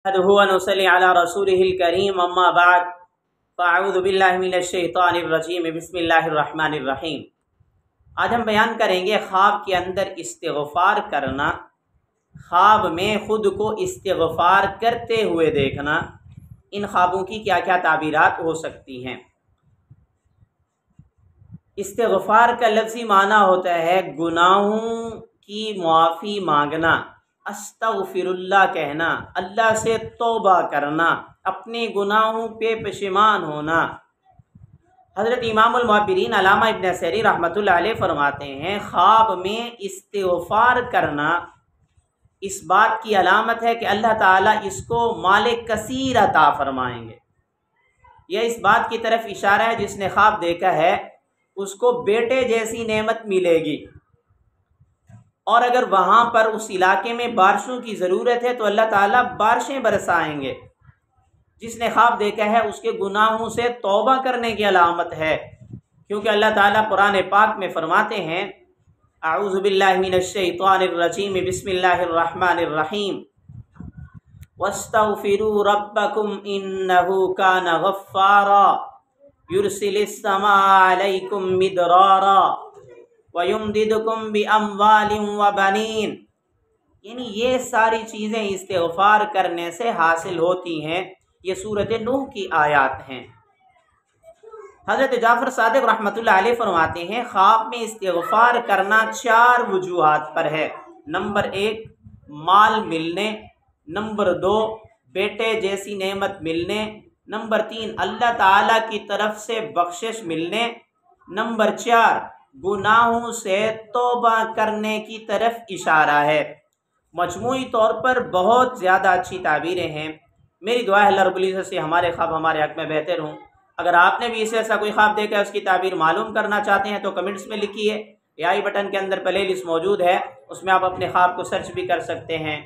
नहमदुहु व नुसल्ली अला रसूलिहिल करीम अम्मा बाद फ़अऊज़ु बिल्लाहि मिनश शैतानिर रजीम बिस्मिल्लाहिर रहमानिर रहीम। आज हम बयान करेंगे ख्वाब के अंदर इस्तिग़फ़ार करना, ख्वाब में ख़ुद को इस्तिग़फ़ार करते हुए देखना। इन ख्वाबों की क्या क्या ताबीरात हो सकती हैं। इस्तिग़फ़ार का लफ्ज़ी माना होता है गुनाहों की मुआफ़ी मांगना, अस्तग़फ़िरुल्लाह कहना, अल्लाह से तौबा करना, अपने गुनाहों पे पशेमान होना। हज़रत इमामुल मुअब्बिरीन अल्लामा इब्न असरी रहमतुल्लाह अलैह फरमाते हैं, ख्वाब में इस्तिग़फ़ार करना इस बात की अलामत है कि अल्लाह ताला इसको माल कसीर अता फरमाएंगे। यह इस बात की तरफ इशारा है जिसने ख्वाब देखा है उसको बेटे जैसी नेमत मिलेगी, और अगर वहाँ पर उस इलाके में बारिशों की ज़रूरत है तो अल्लाह ताला बारिशें बरसाएंगे। जिसने ख्वाब देखा है उसके गुनाहों से तौबा करने की अलामत है, क्योंकि अल्लाह ताला कुरान पाक में फरमाते हैं, अऊज़ु बिल्लाहि मिनश शैतानिर रजीम बिस्मिल्लाहिर रहमानिर रहीम, वस्तग़फ़िरू रब्बकुम इन्नहु कान गफ़्फ़ारा युरसिलिस समा अलैकुम मिदरारा वयुमदिदकुम बिअम्वालिन व बनीन। यानी ये सारी चीज़ें इस्तिग़फ़ार करने से हासिल होती हैं। ये सूरत नूह की आयत हैं। हज़रत जाफ़र सादिक़ रहमतुल्लाह अलैह फरमाते हैं, ख्वाब में इस्तिग़फ़ार करना 4 वजूहात पर है। नंबर 1 माल मिलने, नंबर 2 बेटे जैसी नेमत मिलने, नंबर 3 अल्लाह ताला की तरफ से बख्शिश मिलने, नंबर 4 गुनाहों से तौबा करने की तरफ इशारा है। मजमूई तौर पर बहुत ज़्यादा अच्छी ताबीरें हैं। मेरी दुआ है अल्लाह रब्बुल इज़्ज़त से हमारे ख्वाब हमारे हक़ में बेहतर हों। अगर आपने भी इससे ऐसा कोई ख्वाब देखा है, उसकी ताबीर मालूम करना चाहते हैं तो कमेंट्स में लिखिए। या आई बटन के अंदर प्ले लिस्ट मौजूद है, उसमें आप अपने ख्वाब को सर्च भी कर सकते हैं।